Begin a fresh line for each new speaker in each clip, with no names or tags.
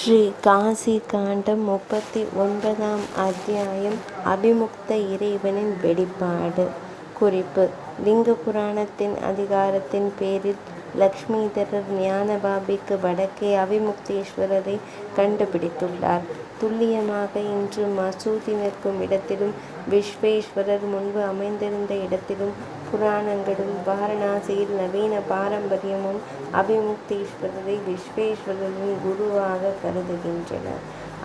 ஸ்ரீ காசி காண்டம் 39ஆம் அத்தியாயம். அபிமுக்த இறைவனின் வெளிப்பாடு. குறிப்பு: லிங்க புராணத்தின் அதிகாரத்தின் பேரில் லக்ஷ்மிதரர் ஞானபாபிக்கு வடக்கே அபிமுக்தேஸ்வரரை கண்டுபிடித்துள்ளார். துல்லியமாக இன்று மசூதி நிற்கும் இடத்திலும் விஸ்வேஸ்வரர் முன்பு அமைந்திருந்த இடத்திலும் புராணங்களும் வாரணாசியில் நவீன பாரம்பரியமும் அபிமுக்தேஸ்வரரை விஸ்வேஸ்வரரின் குருவாக கருதுகின்றனர்.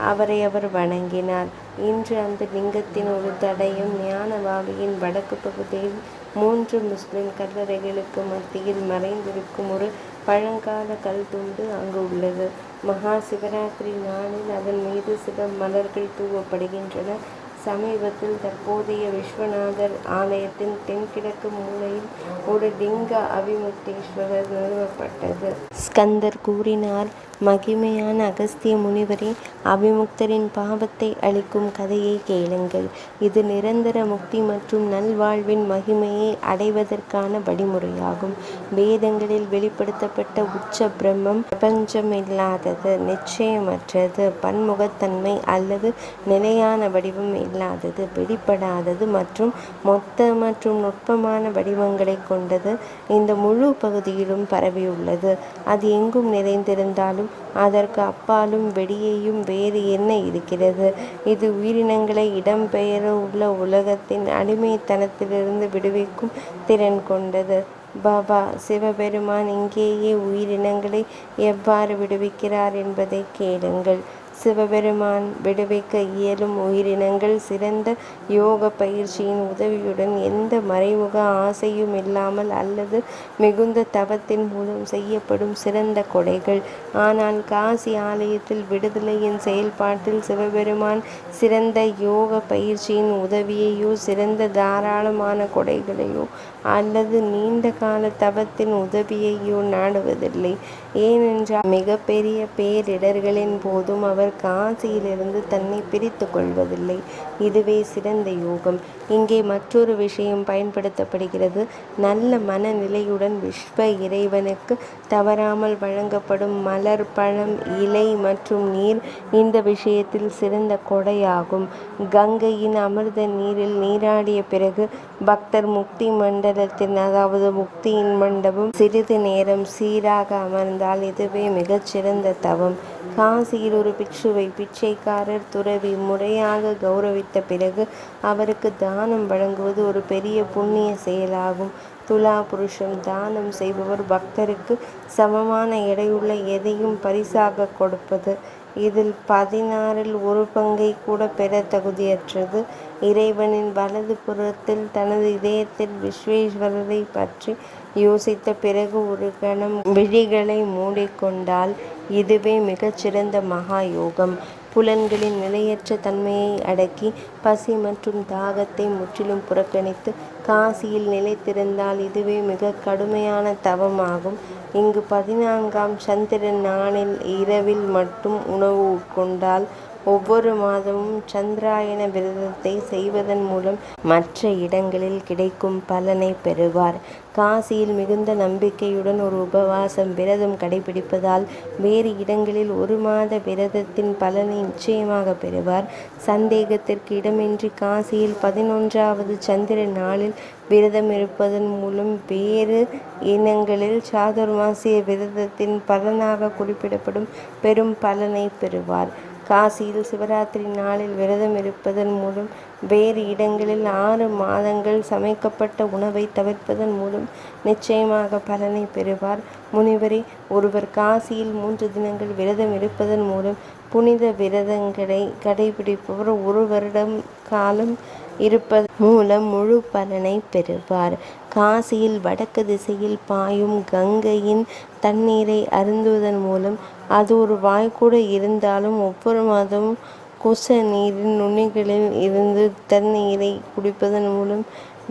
அவரை அவர் வணங்கினார். இன்று அந்த லிங்கத்தின் ஒரு தடயம் ஞானபாபியின் வடக்கு பகுதியில் 3 முஸ்லிம் கல்லறைகளுக்கு மத்தியில் மறைந்திருக்கும் ஒரு பழங்கால கல் துண்டு அங்கு உள்ளது. மகா சிவராத்திரி நாளில் அதன் மீது சில மலர்கள் தூவப்படுகின்றன. சமீபத்தில் தற்போதைய விஸ்வநாதர் ஆலயத்தின் தென்கிழக்கு மூலையில் ஒரு லிங்க அபிமுக்தேஸ்வரர் நிறுவப்பட்டது. ஸ்கந்தர் கூறினார்: மகிமையான அகஸ்திய முனிவரே, அபிமுக்தரின் பாவத்தை அழிக்கும் கதையை கேளுங்கள். இது நிரந்தர முக்தி மற்றும் நல்வாழ்வின் மகிமையை அடைவதற்கான வழிமுறையாகும். வேதங்களில் வெளிப்படுத்தப்பட்ட உச்ச பிரம்மம் பிரபஞ்சமில்லாதது, நிச்சயமற்றது, பன்முகத்தன்மை அல்லது நிலையான வடிவம் இல்லாதது, வெளிப்படாதது மற்றும் மொத்த மற்றும் நுட்பமான வடிவங்களை கொண்டது. இந்த முழு பகுதியிலும் பரவியுள்ளது. அது எங்கும் நிறைந்திருந்தாலும் அதற்கு அப்பாலும் வெளியேயும் வேறு என்ன இருக்கிறது? இது உயிரினங்களை இடம்பெயர உள்ள உலகத்தின் அடிமைத்தனத்திலிருந்து விடுவிக்கும் திறன் கொண்டது. பாபா சிவபெருமான் இங்கேயே உயிரினங்களை எவ்வாறு விடுவிக்கிறார் என்பதை கேளுங்கள். சிவபெருமான் விடுவிக்க இயலும் உயிரினங்கள் சிறந்த யோக பயிற்சியின் உதவியுடன் எந்த மறைமுக ஆசையும் இல்லாமல் அல்லது மிகுந்த தவத்தின் மூலம் செய்யப்படும் சிறந்த கொடைகள். ஆனால் காசி ஆலயத்தில் விடுதலையின் செயல்பாட்டில் சிவபெருமான் சிறந்த யோக பயிற்சியின் உதவியையோ சிறந்த தாராளமான கொடைகளையோ அல்லது நீண்ட கால தவத்தின் உதவியையோ நாடுவதில்லை. ஏனென்றால் மிகப்பெரிய பேரிடர்களின் போதும் அவர் காசியிலிருந்து தன்னை பிரித்து கொள்வதில்லை. இதுவே சிறந்த யோகம். இங்கே மற்றொரு விஷயம் பயன்படுத்தப்படுகிறது. நல்ல மனநிலையுடன் விஸ்வ இறைவனுக்கு தவறாமல் வழங்கப்படும் மலர், பழம், இலை மற்றும் நீர் இந்த விஷயத்தில் சிறந்த கொடையாகும். கங்கையின் அமிர்த நீரில் நீராடிய பிறகு பக்தர் முக்தி மண்டலத்தின் அதாவது முக்தியின் மண்டபம் சிறிது நேரம் சீராக அமர்ந்தால் இதுவே மிகச்சிறந்த தவம். காசியில் ஒரு பிட்சுவை பிச்சைக்காரர் துறவி முறையாக கௌரவித்த பிறகு அவருக்கு தானம் வழங்குவது ஒரு பெரிய புண்ணிய செயலாகும். துலா புருஷம் தானம் செய்பவர் பக்தருக்கு சமமான எடையுள்ள எதையும் பரிசாக கொடுப்பது. இதில் 16இல் ஒரு பங்கை கூட பெற தகுதியற்றது. இறைவனின் வலது புறத்தில் தனது இதயத்தில் விஸ்வேஸ்வரரை பற்றி யோசித்த பிறகு ஒரு கணம் விழிகளை மூடிக்கொண்டால் இதுவே மிகச்சிறந்த மகா யோகம். புலன்களின் நிலையற்ற தன்மையை அடக்கி பசி மற்றும் தாகத்தை முற்றிலும் புறக்கணித்து காசியில் நிலைத்திருந்தால் இதுவே மிக கடுமையான தவமாகும். இங்கு 14ஆம் சந்திர நாளில் இரவில் மட்டும் உணவு உட்கொண்டால் ஒவ்வொரு மாதமும் சந்திராயன விரதத்தை செய்வதன் மூலம் மற்ற இடங்களில் கிடைக்கும் பலனை பெறுவார். காசியில் மிகுந்த நம்பிக்கையுடன் ஒரு உபவாசம் விரதம் கடைபிடிப்பதால் வேறு இடங்களில் 1 மாத விரதத்தின் பலனை நிச்சயமாக பெறுவார். சந்தேகத்திற்கு இடமின்றி காசியில் 11ஆவது சந்திர நாளில் விரதம் இருப்பதன் மூலம் வேறு இனங்களில் சாதுர்மாசிய விரதத்தின் பலனாக குறிப்பிடப்படும் பெரும் பலனை பெறுவார். காசியில் சிவராத்திரி நாளில் விரதம் இருப்பதன் மூலம் வேறு இடங்களில் 6 மாதங்கள் சமைக்கப்பட்ட உணவை தவிர்ப்பதன் மூலம் நிச்சயமாக பலனை பெறுவார். முனிவரே, ஒருவர் காசியில் 3 தினங்கள் விரதம் இருப்பதன் மூலம் புனித விரதங்களை கடைபிடிப்பவர் 1 வருடம் காலம் இருப்பதன் மூலம் முழு பலனை பெறுவார். காசியில் வடக்கு திசையில் பாயும் கங்கையின் தண்ணீரை அருந்துவதன் மூலம் அது ஒரு வாய்க்கூட இருந்தாலும் ஒவ்வொரு மாதமும் குச நீரின் நுனிகளில் இருந்து தண்ணீரை குடிப்பதன் மூலம்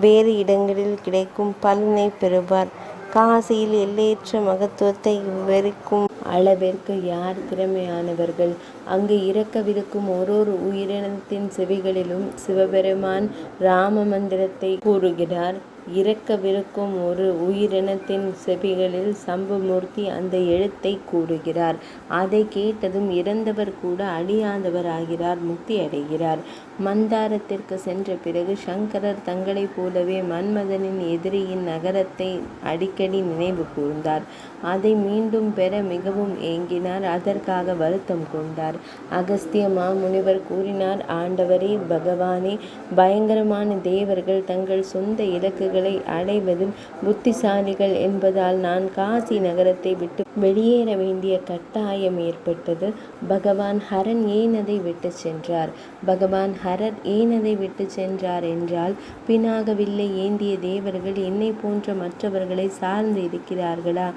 வேறு இடங்களில் கிடைக்கும் பலனை பெறுவார். காசியில் எல்லையற்ற மகத்துவத்தை விவரிக்கும் அளவிற்கு யார் திறமையானவர்கள்? அங்கு இறக்கவிருக்கும் ஓரொரு உயிரினத்தின் செவிகளிலும் சிவபெருமான் ராம மந்திரத்தை கூறுகிறார். இறக்கவிருக்கும் ஒரு உயிரினத்தின் செவிகளில் சம்பமூர்த்தி அந்த எழுத்தை கூறுகிறார். அதை கேட்டதும் இறந்தவர் கூட அழியாதவர் ஆகிறார், முக்தி அடைகிறார். மந்தாரத்திற்கு சென்ற பிறகு சங்கரர் தங்களைப் போலவே மன்மதனின் எதிரியின் நகரத்தை அடிக்கடி நினைவு கூர்ந்தார். அதை மீண்டும் பெற மிகவும் ஏங்கினார். அதற்காக வருத்தம் கொண்டார். அகஸ்திய மாமுனிவர் கூறினார், ஆண்டவரே, பகவானே, பயங்கரமான தேவர்கள் தங்கள் சொந்த இலக்குகளை அடைவதில் புத்திசாலிகள் என்பதால் நான் காசி நகரத்தை விட்டு வெளியேற வேண்டிய கட்டாயம் ஏற்பட்டது. பகவான் ஹரன் ஏன் அதை விட்டு சென்றார்? பகவான் ஹரர் ஏன் அதை விட்டு சென்றார் என்றால், பினாகவில்லை ஏந்திய தேவர்கள் என்னை போன்ற மற்றவர்களை சார்ந்து இருக்கிறார்களா?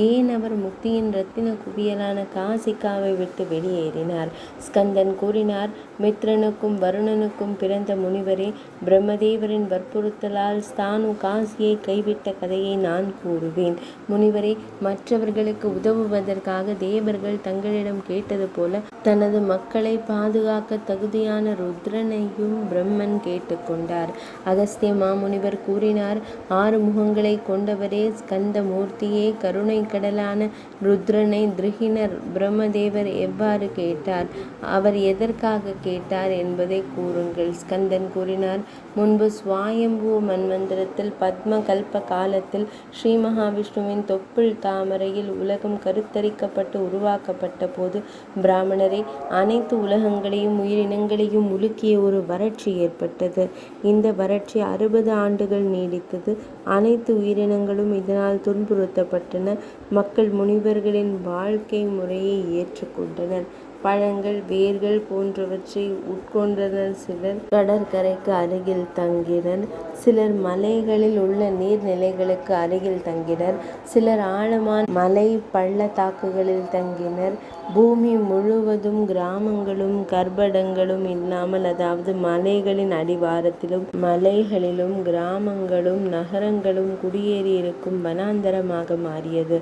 ஏன் அவர் முக்தியின் ரத்தின குவியலான காசிகாவை விட்டு வெளியேறினார்? ஸ்கந்தன் கூறினார், மித்ரனுக்கும் வருணனுக்கும் பிறந்த முனிவரே, பிரம்மதேவரின் வற்புறுத்தலால் ஸ்தானு காசியை கைவிட்ட கதையை நான் கூறுவேன். முனிவரே, மற்றவர்களுக்கு உதவுவதற்காக தேவர்கள் தங்களிடம் கேட்டது போல தனது மக்களை பாதுகாக்க தகுதியான ருத்ரனையும் பிரம்மன் கேட்டுக்கொண்டார். அகஸ்திய மாமுனிவர் கூறினார், 6 முகங்களை கொண்டவரே, ஸ்கந்த மூர்த்தியே, கருணை கடலான ருத்ரனை திருஹிணர் பிரம்மதேவர் எவ்வாறு கேட்டார்? அவர் எதற்காக கேட்டார் என்பதை கூறுங்கள். ஸ்கந்தன் கூறினார், முன்பு ஸ்வாயம்பூ மன்வந்திரத்தில் பத்ம கல்ப காலத்தில் ஸ்ரீ மகாவிஷ்ணுவின் தொப்புள் தாமரையில் உலகம் கருத்தரிக்கப்பட்டு உருவாக்கப்பட்ட போது பிராமணரே, அனைத்து உலகங்களையும் உயிரினங்களையும் உலுக்கிய ஒரு வறட்சி ஏற்பட்டது. இந்த வறட்சி 60 ஆண்டுகள் நீடித்தது. அனைத்து உயிரினங்களும் இதனால் துன்புறுத்தப்பட்டன. மக்கள் முனிவர்களின் வாழ்க்கை முறையை ஏற்றுக்கொண்டனர். பழங்கள், வேர்கள் போன்றவற்றை உட்கொண்டனர். சிலர் கடற்கரைக்கு அருகில் தங்கினர். சிலர் மலைகளில் உள்ள நீர்நிலைகளுக்கு அருகில் தங்கினர். சிலர் ஆழமான மலை பள்ளத்தாக்குகளில் தங்கினர். பூமி முழுவதும் கிராமங்களும் கர்ப்படங்களும் இல்லாமல், அதாவது மலைகளின் அடிவாரத்திலும் மலைகளிலும் கிராமங்களும் நகரங்களும் குடியேறியிருக்கும் வனாந்தரமாக மாறியது.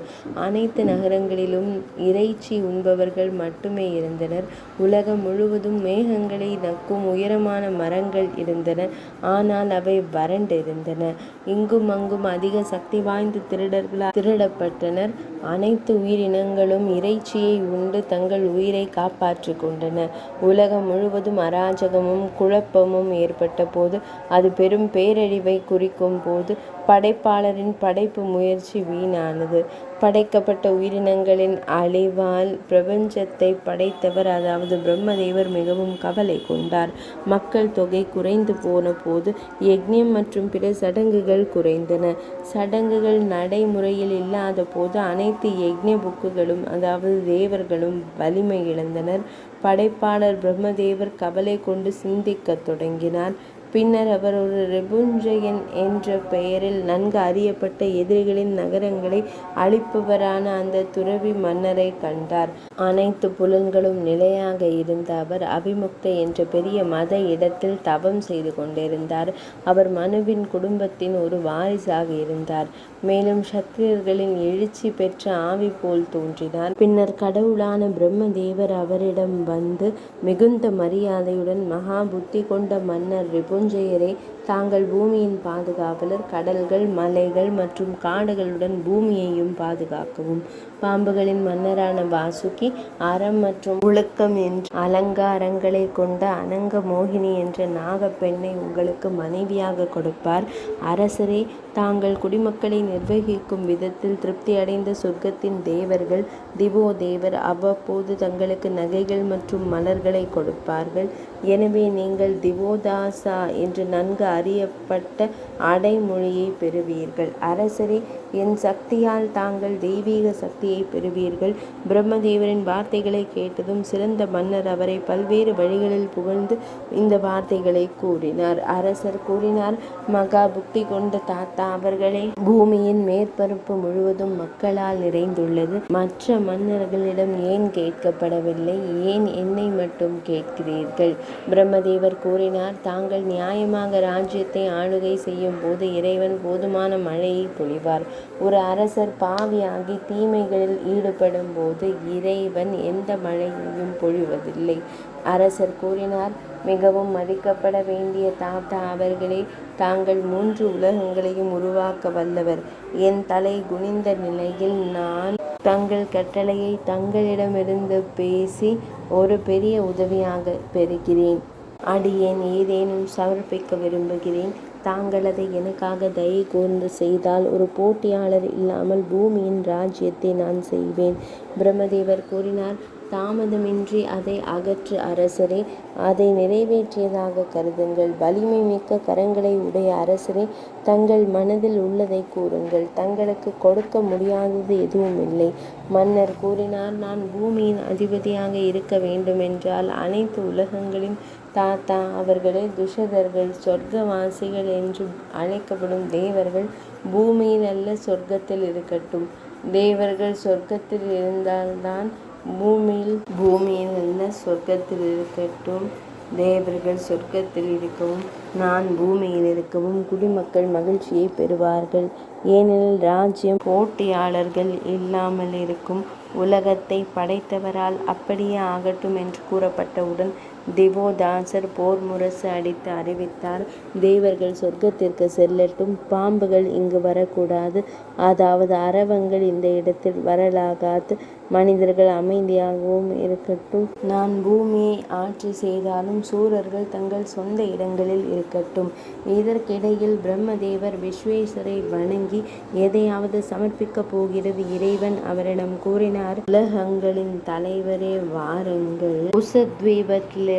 அனைத்து நகரங்களிலும் இறைச்சி உண்பவர்கள் மட்டுமே இருந்தனர். உலகம் முழுவதும் மேகங்களை நக்கும் உயரமான மரங்கள் இருந்தன. ஆனால் அவை வறண்டிருந்தன. இங்கும் அங்கும் அதிக சக்தி வாய்ந்த திருடர்களால் திருடப்பட்டனர். அனைத்து உயிரினங்களும் இறைச்சியை உண்டு தங்கள் உயிரை காப்பாற்றிக் கொண்டன. உலகம் முழுவதும் அராஜகமும் குழப்பமும் ஏற்பட்ட போது, அது பெரும் பேரழிவை குறிக்கும் போது, படைப்பாளரின் படைப்பு முயற்சி வீணானது. படைக்கப்பட்ட உயிரினங்களின் அழிவால் பிரபஞ்சத்தை படைத்தவர், அதாவது பிரம்மதேவர் மிகவும் கவலை கொண்டார். மக்கள் தொகை குறைந்து போன போது யக்ஞம் மற்றும் பிற சடங்குகள் குறைந்தன. சடங்குகள் நடைமுறையில் இல்லாத போது அனைத்து யக்ஞ புக்குகளும், அதாவது தேவர்களும் வலிமை இழந்தனர். படைப்பாளர் பிரம்மதேவர் கவலை கொண்டு சிந்திக்கத் தொடங்கினார். பின்னர் அவர் ஒரு ரிபுஞ்சயன் என்ற பெயரில் நன்கு அறியப்பட்ட எதிரிகளின் நகரங்களை அழிப்பவரான அந்த துறவி மன்னரை கண்டார். அனைத்து புலன்களும் நிலையாக இருந்த அவர் அபிமுக்த என்ற பெரிய மத இடத்தில் தவம் செய்து கொண்டிருந்தார். அவர் மனுவின் குடும்பத்தின் ஒரு வாரிசாக இருந்தார். மேலும் சத்திரியர்களின் எழுச்சி பெற்ற ஆவி போல் தோன்றினார். பின்னர் கடவுளான பிரம்மதேவர் அவரிடம் வந்து, மிகுந்த மரியாதையுடன், மகா புத்தி கொண்ட மன்னர் ரிபுஞ்சயரே, தாங்கள் பூமியின் பாதுகாவலர். கடல்கள், மலைகள் மற்றும் காடுகளுடன் பூமியையும் பாதுகாக்கவும். பாம்புகளின் மன்னரான வாசுகி அறம் மற்றும் ஒழுக்கம் என்ற அலங்காரங்களை கொண்ட அனங்க மோகினி என்ற நாகப்பெண்ணை உங்களுக்கு மனைவியாக கொடுப்பார். அரசரே, தாங்கள் குடிமக்களை நிர்வகிக்கும் விதத்தில் திருப்தி அடைந்த சொர்க்கத்தின் தேவர்கள், திவோ தேவர், அவ்வப்போது தங்களுக்கு நகைகள் மற்றும் மலர்களை கொடுப்பார்கள். எனவே நீங்கள் திவோதாசா என்று நன்கு அறியப்பட்ட அடைமொழியை பெறுவீர்கள். அரசரே, என் சக்தியால் தாங்கள் தெய்வீக சக்தியை பெறுவீர்கள். பிரம்மதேவரின் வார்த்தைகளை கேட்டதும் சிறந்த மன்னர் அவரை பல்வேறு வழிகளில் புகழ்ந்து இந்த வார்த்தைகளை கூறினார். அரசர் கூறினார், மகா புக்தி கொண்ட தாத்தா அவர்களே, பூமியின் மேற்பரப்பு முழுவதும் மக்களால் நிறைந்துள்ளது. மற்ற மன்னர்களிடம் ஏன் கேட்கப்படவில்லை? ஏன் என்னை மட்டும் கேட்கிறீர்கள்? பிரம்மதேவர் கூறினார், தாங்கள் நியாயமாக ராஜ்யத்தை ஆளுகை செய்யும் போது இறைவன் போதுமான மழையை பொழிவார். ஒரு அரசர் பாவியாகி தீமைகளில் ஈடுபடும் போது இறைவன் எந்த மழையையும் பொழிவதில்லை. அரசர் கூறினார், மிகவும் மதிக்கப்பட வேண்டிய தாத்தா அவர்களே, தாங்கள் 3 உலகங்களையும் உருவாக்க வல்லவர். என் தலை குனிந்த நிலையில் நான் தங்கள் கட்டளையை தங்களிடமிருந்து பேசி ஒரு பெரிய உதவியாக பெறுகிறேன். அடியேன் ஏதேனும் சமர்ப்பிக்க விரும்புகிறேன். தாங்கள் அதை எனக்காக தயை கூர்ந்து செய்தால் ஒரு போட்டியாளர் இல்லாமல் பூமியின் ராஜ்யத்தை நான் செய்வேன். பிரம்மதேவர் கூறினார், தாமதமின்றி அதை அகற்று அரசரே. அதை நிறைவேற்றியதாக கருதுங்கள். வலிமை மிக்க கரங்களை உடைய அரசரே, தங்கள் மனதில் உள்ளதை கூறுங்கள். தங்களுக்கு கொடுக்க முடியாதது எதுவும் இல்லை. மன்னர் கூறினார், நான் பூமியின் அதிபதியாக இருக்க வேண்டுமென்றால் அனைத்து உலகங்களின் தாத்தா அவர்களே, துஷதர்கள், சொர்க்கவாசிகள் என்று அழைக்கப்படும் தேவர்கள் பூமியில் அல்ல சொர்க்கத்தில் இருக்கட்டும். தேவர்கள் சொர்க்கத்தில் இருந்தால்தான் பூமியில் அல்ல சொர்க்கத்தில் இருக்கட்டும். தேவர்கள் சொர்க்கத்தில் இருக்கவும் நான் பூமியில் இருக்கவும் குடிமக்கள் மகிழ்ச்சியை பெறுவார்கள். ஏனெனில் ராஜ்யம் போட்டியாளர்கள் இல்லாமல் இருக்கும். உலகத்தை படைத்தவரால் அப்படியே ஆகட்டும் என்று கூறப்பட்டவுடன் திவோதாசர் போர் முரசு அடித்து அறிவித்தார், தேவர்கள் சொர்க்கத்திற்கு செல்லட்டும், பாம்புகள் இங்கு வரக்கூடாது, அதாவது அரவங்கள் இந்த இடத்தில் வரலாகாது, மனிதர்கள் அமைதியாகவும் இருக்கட்டும். நான் பூமியை ஆட்சி செய்தாலும் சூரர்கள் தங்கள் சொந்த இடங்களில் இருக்கட்டும். இதற்கிடையில் பிரம்மதேவர் விஸ்வேஸ்வரை வணங்கி எதையாவது சமர்ப்பிக்கப் போகிறது. இறைவன் அவரிடம் கூறினார், உலகங்களின் தலைவரே, வாருங்கள். குசத்வீபத்திலிருந்து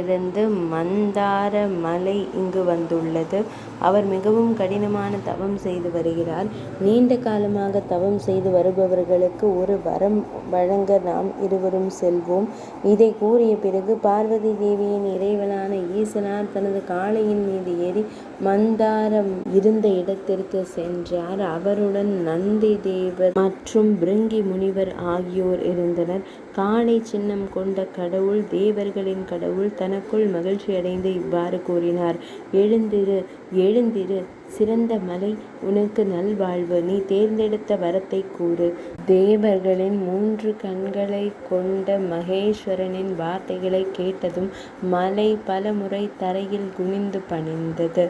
மந்தார மலை இங்கு வந்துள்ளது. அவர் மிகவும் கடினமான தவம் செய்து வருகிறார். நீண்ட காலமாக தவம் செய்து வருபவர்களுக்கு ஒரு வரம் வழங்க நாம் இருவரும் செல்வோம். இதை கூறிய பிறகு பார்வதி தேவியின் இறைவனான ஈசனார் தனது காளையின் மீது ஏறி மந்தாரம் இருந்த இடத்திற்கு சென்றார். அவருடன் நந்தி தேவர் மற்றும் பிருங்கி முனிவர் ஆகியோர் இருந்தனர். காளை சின்னம் கொண்ட கடவுள், தேவர்களின் கடவுள், தனக்குள் மகிழ்ச்சி அடைந்து இவ்வாறு கூறினார், எழுந்திரு, எழுந்திரு, சிறந்த மலை, உனக்கு நல்வாழ்வு. நீ தேர்ந்தெடுத்த வரத்தை கூறு. தேவர்களின் 3 கண்களை கொண்ட மகேஸ்வரனின் வார்த்தைகளை கேட்டதும் மலை பல முறை தரையில் குனிந்து பணிந்தது.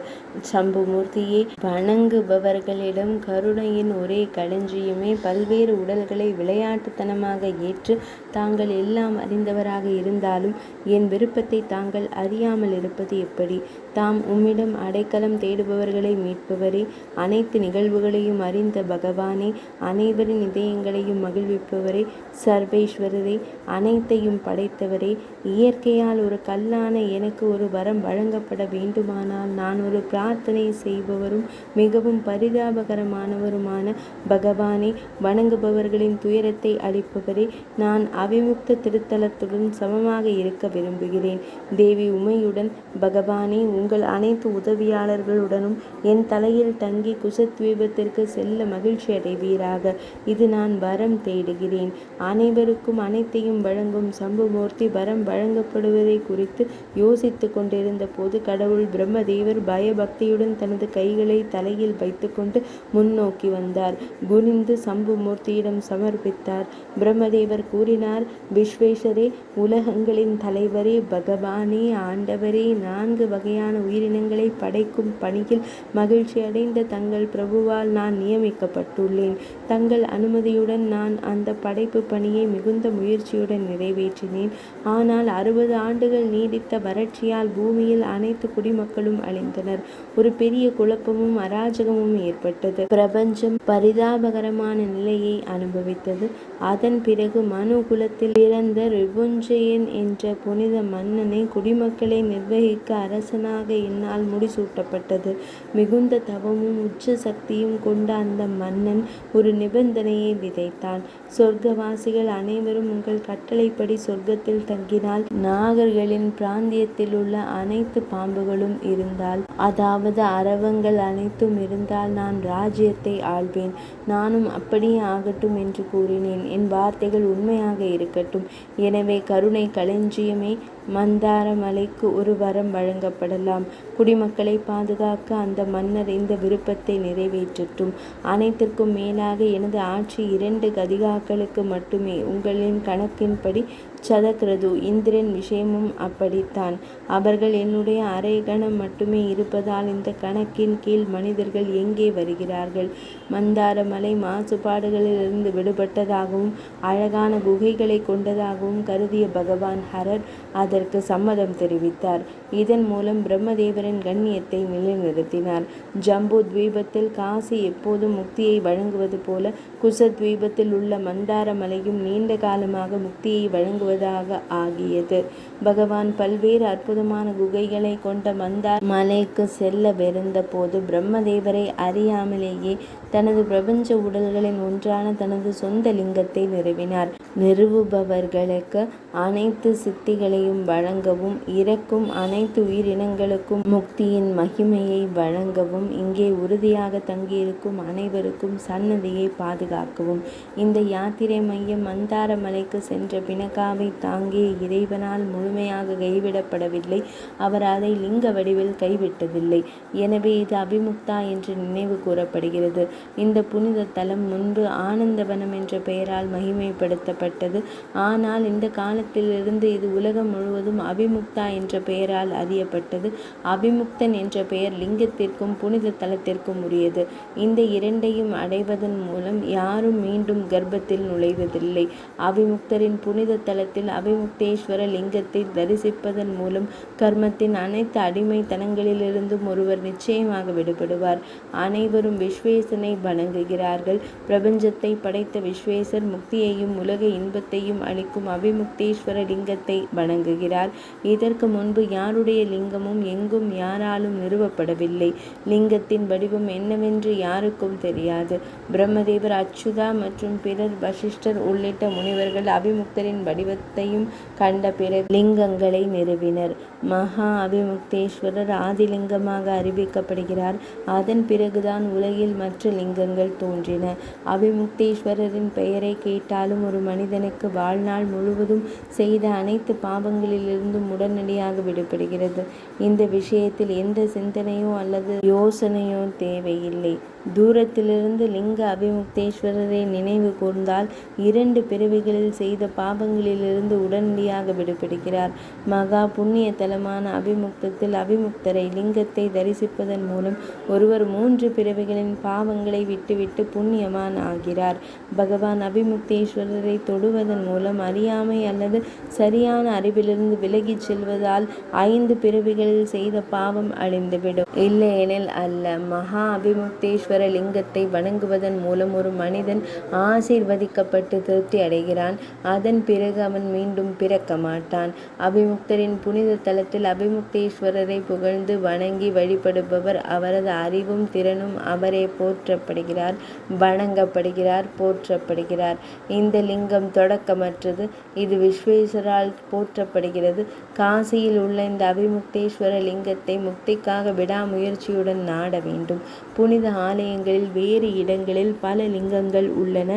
சம்புமூர்த்தியே, வணங்குபவர்களிடம் கருணையின் ஒரே களஞ்சியமே, பல்வேறு உடல்களை விளையாட்டுத்தனமாக ஏற்று தாங்கள் எல்லாம் அறிந்தவராக இருந்தாலும் என் விருப்பத்தை தாங்கள் அறியாமல் இருப்பது எப்படி? தாம் உம்மிடம் அடைக்கலம் தேடுபவர்களை மீட்பவரே, அனைத்து நிகழ்வுகளையும் அறிந்த பகவானே, அனைவரின் இதயங்களையும் மகிழ்விப்பவரே, சர்வேஸ்வரரே, அனைத்தையும் படைத்தவரே, இயற்கையால் ஒரு கல்லான எனக்கு ஒரு வரம் வழங்கப்பட வேண்டுமானால் நான் ஒரு பிரார்த்தனை செய்பவரும் மிகவும் பரிதாபகரமானவருமான பகவானே, வணங்குபவர்களின் துயரத்தை அளிப்பவரே, நான் அவிமுக்த திருத்தலத்துடன் சமமாக இருக்க விரும்புகிறேன். தேவி உமையுடன் பகவானே, உங்கள் அனைத்து உதவியாளர்களுடனும் என் தலையில் தங்கி குசத்வீபத்திற்கு செல்ல மகிழ்ச்சி அடைவீராக. இது நான் வரம் தேடுகிறேன். அனைவருக்கும் அனைத்தையும் வழங்கும் சம்புமூர்த்தி வரம் வழங்கப்படுவதை குறித்து யோசித்து கொண்டிருந்த போது கடவுள் பிரம்மதேவர் பயபக்தியுடன் தனது கைகளை தலையில் வைத்துக்கொண்டு முன்னோக்கி வந்தார். குனிந்து சம்புமூர்த்தியிடம் சமர்ப்பித்தார். பிரம்மதேவர் கூறினார், விஸ்வேஸ்வரே, உலகங்களின் தலைவரே, பகவானே, ஆண்டவரே, 4 வகையான உயிரினங்களை படைக்கும் பணியில் மகிழ்ச்சி அடைந்த தங்கள் பிரபுவால் நான் நியமிக்கப்பட்டுள்ளேன். தங்கள் அனுமதியுடன் நான் அந்த படைப்பு பணியை மிகுந்த முயற்சியுடன் நிறைவேற்றினேன். ஆனால் 60 ஆண்டுகள் நீடித்த வறட்சியால் பூமியில் அனைத்து குடிமக்களும் அழிந்தனர். ஒரு பெரிய குழப்பமும் அராஜகமும் ஏற்பட்டது. பிரபஞ்சம் பரிதாபகரமான நிலையை அனுபவித்தது. அதன் பிறகு மனு குலத்தில் பிறந்த ரிபுஞ்சயன் என்ற புனித மன்னனை குடிமக்களை நிர்வகிக்க அரசனாக என்னால் முடிசூட்டப்பட்டது. மிகுந்த தவமும் உச்ச சக்தியும் கொண்ட அந்த மன்னன் ஒரு நிபந்தனையை விதைத்தான். சொர்க்கவாசிகள் அனைவரும் உங்கள் கட்டளைப்படி சொர்க்கத்தில் தங்கினால் நாகர்களின் பிராந்தியத்தில் உள்ள அனைத்து பாம்புகளும் இருந்தால், அதாவது அரவங்கள் அனைத்தும் இருந்தால் நான் ராஜ்யத்தை ஆள்வேன். நானும் அப்படியே ஆகட்டும் என்று கூறினேன். என் வார்த்தைகள் உண்மையாக இருக்கட்டும். எனவே கருணை களஞ்சியமே, மந்தார மலைக்கு ஒரு வரம் வழங்கப்படலாம். குடிமக்களை பாதுகாக்க அந்த மன்னர் இந்த விருப்பத்தை நிறைவேற்றட்டும். அனைத்திற்கும் மேலாக எனது ஆட்சி 2 கதிகாக்களுக்கு மட்டுமே. உங்களின் கணக்கின்படி சதக்ரது இந்திரன் விஷயமும் அப்படித்தான். அவர்கள் என்னுடைய அரை கணம் மட்டுமே இருப்பதால் இந்த கணக்கின் கீழ் மனிதர்கள் எங்கே வருகிறார்கள்? மந்தார மலை மாசுபாடுகளிலிருந்து விடுபட்டதாகவும் அழகான குகைகளை கொண்டதாகவும் கருதிய பகவான் ஹரர் அதற்கு சம்மதம் தெரிவித்தார். இதன் மூலம் பிரம்மதேவரின் கண்ணியத்தை நிலைநிறுத்தினார். ஜம்பு துவீபத்தில் காசி எப்போதும் முக்தியை வழங்குவது போல குசத்வீபத்தில் உள்ள மந்தார மலையும் நீண்ட காலமாக முக்தியை வழங்குவதாக ஆகியது. பகவான் பல்வேறு அற்புதமான குகைகளை கொண்ட மந்தார மலைக்கு செல்லவிருந்த போது பிரம்மதேவரை அறியாமலேயே தனது பிரபஞ்ச உடல்களின் ஒன்றான தனது சொந்த லிங்கத்தை நிறுவினார். நிறுவுபவர்களுக்கு அனைத்து சித்திகளையும் வழங்கவும் இறக்கும் அனைத்து உயிரினங்களுக்கும் முக்தியின் மகிமையை வழங்கவும் இங்கே உறுதியாக தங்கியிருக்கும் அனைவருக்கும் சன்னதியை பாதுகாக்கவும் இந்த யாத்திரை மையம் மந்தார மலைக்கு சென்ற பிணக்காவை தாங்கிய இறைவனால் முழுமையாக கைவிடப்படவில்லை. அவர் அதை லிங்க வடிவில் கைவிட்டதில்லை. எனவே இது அபிமுக்தா என்று நினைவு கூறப்படுகிறது. இந்த புனித தலம் முன்பு ஆனந்தவனம் என்ற பெயரால் மகிமைப்படுத்தப்பட்டது. ஆனால் இந்த காலத்திலிருந்து இது உலகம் முழுவதும் அபிமுக்தா என்ற பெயரால் அறியப்பட்டது. அபிமுக்தன் என்ற பெயர் லிங்கத்திற்கும் புனித தலத்திற்கும் உரியது. இந்த இரண்டையும் அடைவதன் மூலம் யாரும் மீண்டும் கர்ப்பத்தில் நுழைவதில்லை. அபிமுக்தரின் புனித தலத்தில் அபிமுக்தேஸ்வர லிங்கத்தை தரிசிப்பதன் மூலம் கர்மத்தின் அனைத்து அடிமைத்தனங்களிலிருந்தும் ஒருவர் நிச்சயமாக விடுபடுவார். அனைவரும் விஸ்வேசனை வணங்குகிறார்கள். பிரபஞ்சத்தை படைத்த விஸ்வேசர் முக்தியையும் உலக இன்பத்தையும் அளிக்கும் அபிமுக்தேஸ்வர லிங்கத்தை வணங்குகிறார். இதற்கு முன்பு யாருடைய லிங்கமும் எங்கும் யாராலும் நிறுவப்படவில்லை. லிங்கத்தின் வடிவம் என்னவென்று யாருக்கும் தெரியாது. பிரம்மதேவர், அச்சுதா மற்றும் பிறர், வசிஷ்டர் உள்ளிட்ட முனிவர்கள் அபிமுக்தரின் வடிவத்தையும் கண்ட பிறகு லிங்கங்களை நிறுவினர். மகா அபிமுக்தேஸ்வரர் ஆதிலிங்கமாக அறிவிக்கப்படுகிறார். அதன் பிறகுதான் உலகில் மற்ற லிங்கங்கள் தோன்றின. அபிமுக்தேஸ்வரரின் பெயரை கேட்டாலும் ஒரு மனிதனுக்கு வாழ்நாள் முழுவதும் செய்த அனைத்து பாவங்களிலிருந்தும் உடனடியாக விடுபடுகிறது. இந்த விஷயத்தில் எந்த சிந்தனையோ அல்லது யோசனையோ தேவையில்லை. தூரத்திலிருந்து லிங்க அபிமுக்தேஸ்வரரை நினைவு கூர்ந்தால் 2 பிறவிகளில் செய்த பாவங்களிலிருந்து உடனடியாக விடுபடுகிறார். மகா புண்ணிய தலமான அபிமுக்தத்தில் அபிமுக்தரை லிங்கத்தை தரிசிப்பதன் மூலம் ஒருவர் 3 பிறவிகளின் பாவங்களை விட்டுவிட்டு புண்ணியமான் ஆகிறார். பகவான் அபிமுக்தேஸ்வரரை தொடுவதன் மூலம் அறியாமை அல்லது சரியான அறிவிலிருந்து விலகிச் செல்வதால் 5 பிறவிகளில் செய்த பாவம் அழிந்துவிடும். இல்லையெனில் அல்ல. மகா அபிமுக்தேஸ்வர லிங்கத்தை வணங்குவதன் மூலம் ஒரு மனிதன் ஆசீர்வதிக்கப்பட்டு திருப்தி அடைகிறான். அதன் பிறகு அவன் மீண்டும் பிறக்க மாட்டான். அபிமுக்தரின் புனித தலத்தில் அபிமுக்தேஸ்வரரை புகழ்ந்து வணங்கி வழிபடுபவர் அவரது அறிவும் திறனும் அவரே போற்றப்படுகிறார், வணங்கப்படுகிறார், போற்றப்படுகிறார். இந்த லிங்கம் தொடக்கமற்றது. இது விஸ்வேஸ்வரால் போற்றப்படுகிறது. காசியில் உள்ள இந்த அபிமுக்தேஸ்வர லிங்கத்தை முக்திக்காக விடாமுயற்சியுடன் நாட வேண்டும். புனித ஆலயங்களில் வேறு இடங்களில் பல லிங்கங்கள் உள்ளன.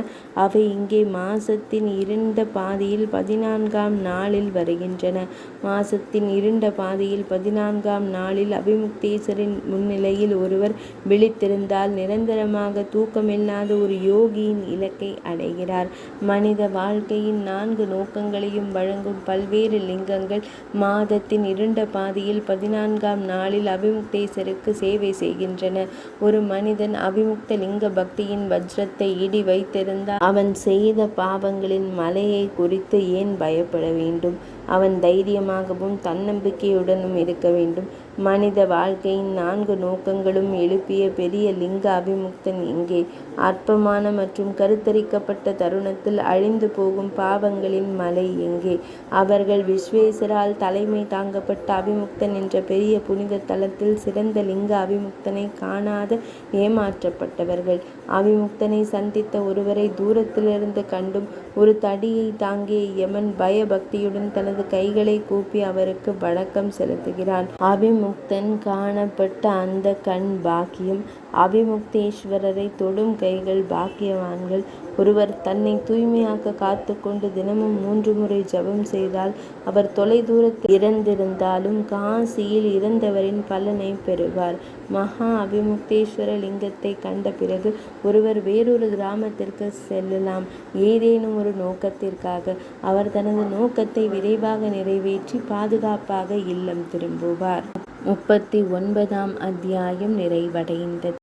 அவை இங்கே மாசத்தின் இருண்ட பாதியில் 14ஆம் நாளில் வருகின்றன. மாசத்தின் இருண்ட பாதியில் 14ஆம் நாளில் அபிமுக்தேஸ்வரின் முன்னிலையில் ஒருவர் விழித்திருந்தால் நிரந்தரமாக தூக்கமில்லாத ஒரு யோகியின் இலக்கை அடைகிறார். மனித வாழ்க்கையின் 4 நோக்கங்களையும் வழங்கும் பல்வேறு லிங்கங்கள் மாதத்தின் இருண்ட பாதியில் 14ஆம் நாளில் அபிமுக்தேஸ்வருக்கு சேவை செய்கின்றன. ஒரு மனிதன் அபிமுக்த லிங்க பக்தியின் வஜ்ரத்தை இடி வைத்திருந்தால் அவன் செய்த பாவங்களின் மலையை குறித்து ஏன் பயப்பட வேண்டும்? அவன் தைரியமாகவும் தன்னம்பிக்கையுடனும் இருக்க வேண்டும். மனித வாழ்க்கையின் 4 நோக்கங்களும் எழுப்பிய பெரிய லிங்க அபிமுக்தன் எங்கே? அற்பமான மற்றும் கருத்தரிக்கப்பட்ட தருணத்தில் அழிந்து போகும் பாவங்களின் மலை எங்கே? அவர்கள் விஸ்வேஸ்வரால் தலைமை தாங்கப்பட்ட அபிமுக்தன் என்ற பெரிய புனித தலத்தில் சிறந்த லிங்க அபிமுக்தனை காணாத ஏமாற்றப்பட்டவர்கள். அபிமுக்தனை சந்தித்த ஒருவரை தூரத்திலிருந்து கண்டும் ஒரு தடியை தாங்கிய யமன் பயபக்தியுடன் தனது கைகளை கூப்பி அவருக்கு வணக்கம் செலுத்துகிறான். அபிமுக்தன் காணப்பட்ட அந்த கண் பாக்கியம். அபிமுக்தேஸ்வரரை தொடும் கைகள் பாக்கியவான்கள். ஒருவர் தன்னை தூய்மையாக்க காத்து கொண்டு தினமும் 3 முறை ஜெபம் செய்தால் அவர் தொலைதூரத்தில் இறந்திருந்தாலும் காசியில் இறந்தவரின் பலனை பெறுவார். மகா அபிமுக்தேஸ்வர லிங்கத்தை கண்ட பிறகு ஒருவர் வேறொரு கிராமத்திற்கு செல்லலாம். ஏதேனும் ஒரு நோக்கத்திற்காக. அவர் தனது நோக்கத்தை விரைவாக நிறைவேற்றி பாதுகாப்பாக இல்லம் திரும்புவார். 39ஆம் அத்தியாயம் நிறைவடைந்தது.